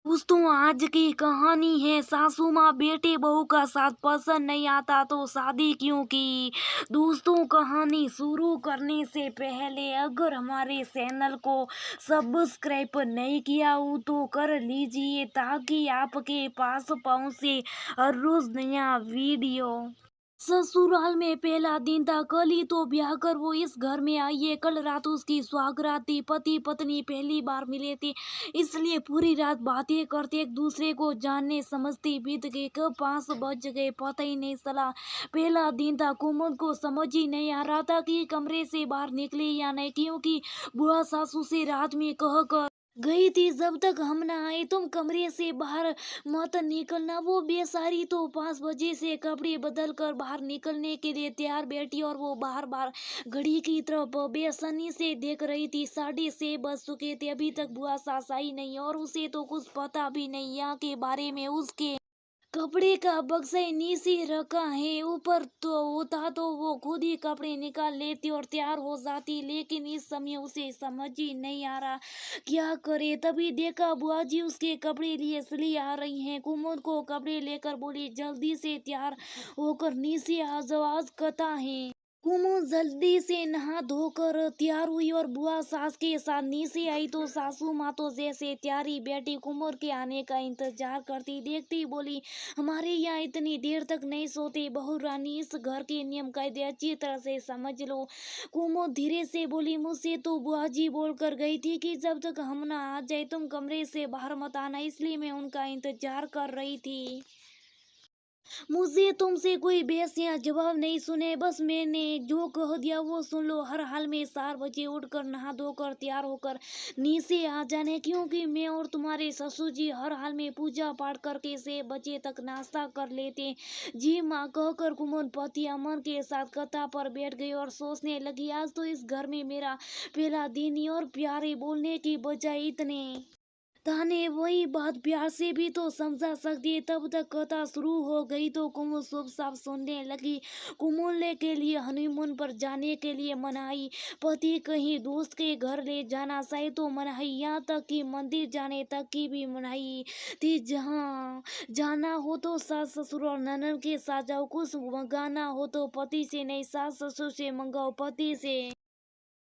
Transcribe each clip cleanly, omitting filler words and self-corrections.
दोस्तों आज की कहानी है सासू माँ बेटे बहू का साथ पसंद नहीं आता तो शादी क्यों की। दोस्तों कहानी शुरू करने से पहले अगर हमारे चैनल को सब्सक्राइब नहीं किया हो तो कर लीजिए ताकि आपके पास पहुंचे हर रोज नया वीडियो। ससुराल में पहला दिन था। कल ही तो ब्याह कर वो इस घर में आई है। कल रात उसकी सुहागरात थी। पति पत्नी पहली बार मिले थे, इसलिए पूरी रात बातें करते एक दूसरे को जानने समझते बीत गए। कब 5 बज गए पता ही नहीं चला। पहला दिन था। कुमुद को समझ ही नहीं आ रहा था कि कमरे से बाहर निकले या नहीं, क्योंकि बुआ सासू से रात में कह कर गई थी जब तक हम ना आए तुम कमरे से बाहर मत निकलना। वो बेचारी तो 5 बजे से कपड़े बदल कर बाहर निकलने के लिए तैयार बैठी और वो बार बार घड़ी की तरफ बेसनी से देख रही थी। 6:30 बज चुके थे, अभी तक बुआ सास आई नहीं और उसे तो कुछ पता भी नहीं यहाँ के बारे में। उसके कपड़े का बक्सा नीचे रखा है, ऊपर तो होता तो वो खुद ही कपड़े निकाल लेती और तैयार हो जाती, लेकिन इस समय उसे समझ ही नहीं आ रहा क्या करे। तभी देखा बुआ जी उसके कपड़े लिए चली आ रही हैं। कुमुद को कपड़े लेकर बोली जल्दी से तैयार होकर नीचे आ जाओ, आज कथा है। कुमुद जल्दी से नहा धोकर तैयार हुई और बुआ सास के साथ नीचे आई तो सासू माँ तो जैसे तैयारी बैठी कुमुद के आने का इंतजार करती देखती बोली हमारे यहाँ इतनी देर तक नहीं सोते बहू रानी, इस घर के नियम कायदे अच्छी तरह से समझ लो। कुमुद धीरे से बोली मुझसे तो बुआ जी बोल कर गई थी कि जब तक हम ना आ जाए तुम कमरे से बाहर मत आना, इसलिए मैं उनका इंतजार कर रही थी। मुझे तुमसे कोई बहस या जवाब नहीं सुने, बस मैंने जो कह दिया वो सुन लो। हर हाल में 4 बजे उठकर नहा धोकर तैयार होकर नीचे आ जाने, क्योंकि मैं और तुम्हारे ससुर जी हर हाल में पूजा पाठ करके 6 बजे तक नाश्ता कर लेते। जी माँ कहकर कुमुद पति अमन के साथ कथा पर बैठ गई और सोचने लगी आज तो इस घर में मेरा पहला दिन ही और प्यारे बोलने की बजाय इतने ताने वही बात प्यार से भी तो समझा सकती है। तब तक कथा शुरू हो गई तो कुमुद सब साफ सुनने लगी। कुमुद के लिए हनीमून पर जाने के लिए मनाही, पति कहीं दोस्त के घर ले जाना चाहे तो मनाही, यहाँ तक कि मंदिर जाने तक की भी मनाही थी। जहाँ जाना हो तो सास ससुर और ननद के साथ जाओ, कुछ मंगाना हो तो पति से नहीं सास ससुर से मंगाओ, पति से।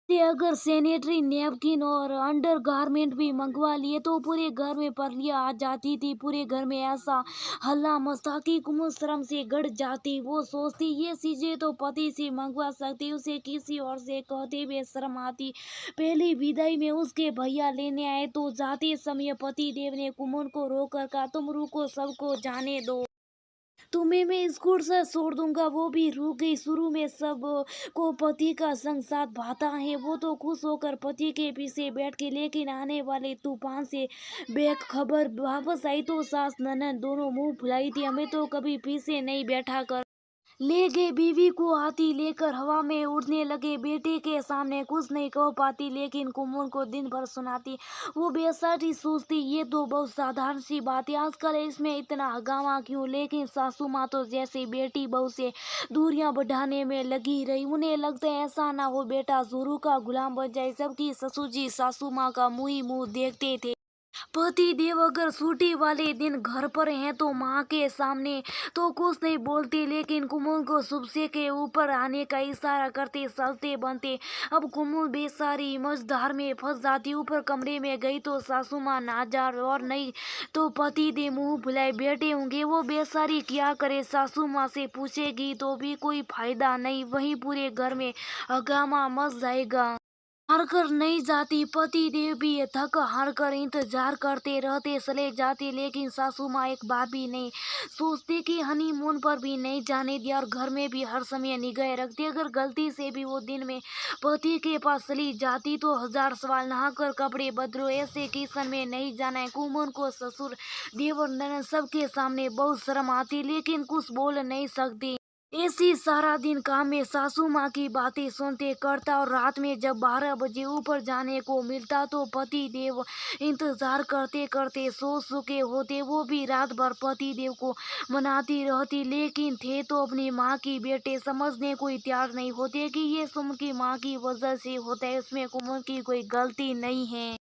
अगर सैनिटरी नैपकिन और अंडर गारमेंट भी मंगवा लिए तो पूरे घर में परलियां आ जाती थी। पूरे घर में ऐसा हल्ला मचता कि कुमुद शर्म से गड़ जाती। वो सोचती ये चीजें तो पति से मंगवा सकती, उसे किसी और से कहते हुए शर्म आती। पहली विदाई में उसके भैया लेने आए तो जाते समय पति देव ने कुमुद को रोककर कहा तुम रुको, सबको जाने दो, तुम्हें मैं स्कूल से छोड़ दूंगा। वो भी रुक गई। शुरू में सब को पति का संग साथ भाता है, वो तो खुश होकर पति के पीछे बैठ के, लेकिन आने वाले तूफान से बेखबर वापस आई तो सास ननद दोनों मुंह फुलाई थी। हमें तो कभी पीछे नहीं बैठा कर ले गए। बीवी को हाथी लेकर हवा में उड़ने लगे। बेटे के सामने कुछ नहीं कह पाती, लेकिन कुमुद को दिन भर सुनाती। वो बेसारी सोचती ये तो बहुत साधारण सी बात है, आजकल इसमें इतना हंगामा क्यों। लेकिन सासू माँ तो जैसे बेटी बहू से दूरियां बढ़ाने में लगी रही। उन्हें लगता है ऐसा ना हो बेटा जोरू का गुलाम बन जाए। सबकी ससुर जी सासू माँ का मुंह ही मुंह देखते थे। पति देव अगर छुट्टी वाले दिन घर पर हैं तो माँ के सामने तो कुछ नहीं बोलते, लेकिन कुमुद को सुबसे के ऊपर आने का इशारा करते चलते बनते। अब कुमुद बेचारी मझधार में फंस जाती। ऊपर कमरे में गई तो सासू माँ नाजार और नहीं तो पति देव मुंह फुलाए बैठे होंगे। वो बेचारी क्या करे, सासू माँ से पूछेगी तो भी कोई फायदा नहीं, वहीं पूरे घर में हंगामा मच जाएगा। हार कर नहीं जाती। पति देव भी थक हार कर इंतजार करते रहते चले जाते, लेकिन सासू माँ एक बार भी नहीं सोचती कि हनीमून पर भी नहीं जाने दिया और घर में भी हर समय निगाह रखती। अगर गलती से भी वो दिन में पति के पास चली जाती तो 1000 सवाल, नहाकर कपड़े बदलो, ऐसे किचन में नहीं जाना है। कुमुद को ससुर देवर ननद सबके सामने बहुत शर्म आती, लेकिन कुछ बोल नहीं सकती। ऐसी सारा दिन काम में सासू माँ की बातें सुनते करता और रात में जब 12 बजे ऊपर जाने को मिलता तो पति देव इंतजार करते करते सो चुके होते। वो भी रात भर पति देव को मनाती रहती, लेकिन थे तो अपनी माँ की बेटे, समझने को तैयार नहीं होते कि ये सुम की माँ की वजह से होता है, उसमें कुमुद की कोई गलती नहीं है।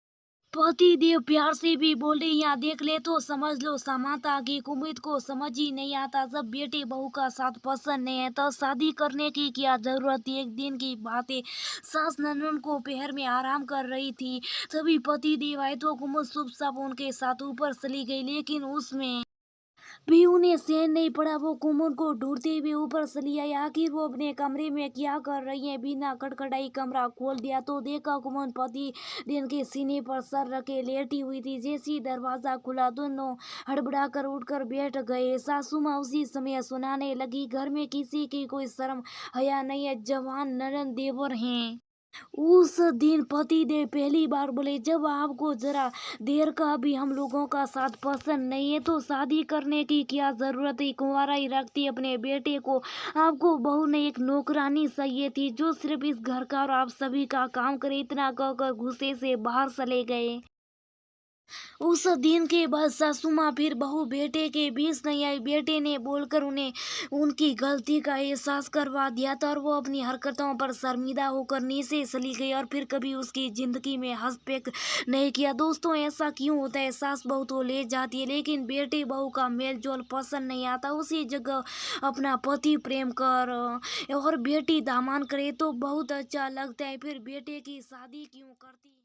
पति देव प्यार से भी बोले, यहाँ देख ले तो समझ लो समाता की कुमुद को समझ ही नहीं आता। जब बेटे बहू का साथ पसंद नहीं है तो शादी करने की क्या जरूरत थी। एक दिन की बात है, सास ननद को पहर में आराम कर रही थी, तभी पति देव आए तो कुमुद चुपचाप उनके साथ ऊपर चली गई। लेकिन उसमें भी उन्हें सहन नहीं पड़ा, वो कुमुद को ढूंढते हुए ऊपर चली आई। आखिर वो अपने कमरे में क्या कर रही है, बिना खटखटाई कमरा खोल दिया तो देखा कुमुद पति दिन के सीने पर सर रखे लेटी हुई थी। जैसे ही दरवाजा खुला दोनों हड़बड़ाकर उठकर बैठ गए। सासू माँ उसी समय सुनाने लगी, घर में किसी की कोई शर्म हया नहीं है, जवान ननद देवर हैं। उस दिन पतिदेव पहली बार बोले, जब आपको जरा देर का भी हम लोगों का साथ पसंद नहीं है तो शादी करने की क्या जरूरत है। कुंवारा ही रखती अपने बेटे को, आपको बहू ने एक नौकरानी चाहिए थी जो सिर्फ इस घर का और आप सभी का काम करे। इतना कहकर गुस्से से बाहर चले गए। उस दिन के बाद सासू माँ फिर बहू बेटे के बीच नहीं आई। बेटे ने बोलकर उन्हें उनकी गलती का एहसास करवा दिया था और वो अपनी हरकतों पर शर्मिंदा होकर नीचे चली गई और फिर कभी उसकी जिंदगी में हस्तक्षेप नहीं किया। दोस्तों, ऐसा क्यों होता है? सास बहू तो ले जाती है लेकिन बेटे बहू का मेल जोल पसंद नहीं आता। उसी जगह अपना पति प्रेम कर और बेटी दामन करे तो बहुत अच्छा लगता है। फिर बेटे की शादी क्यों करती?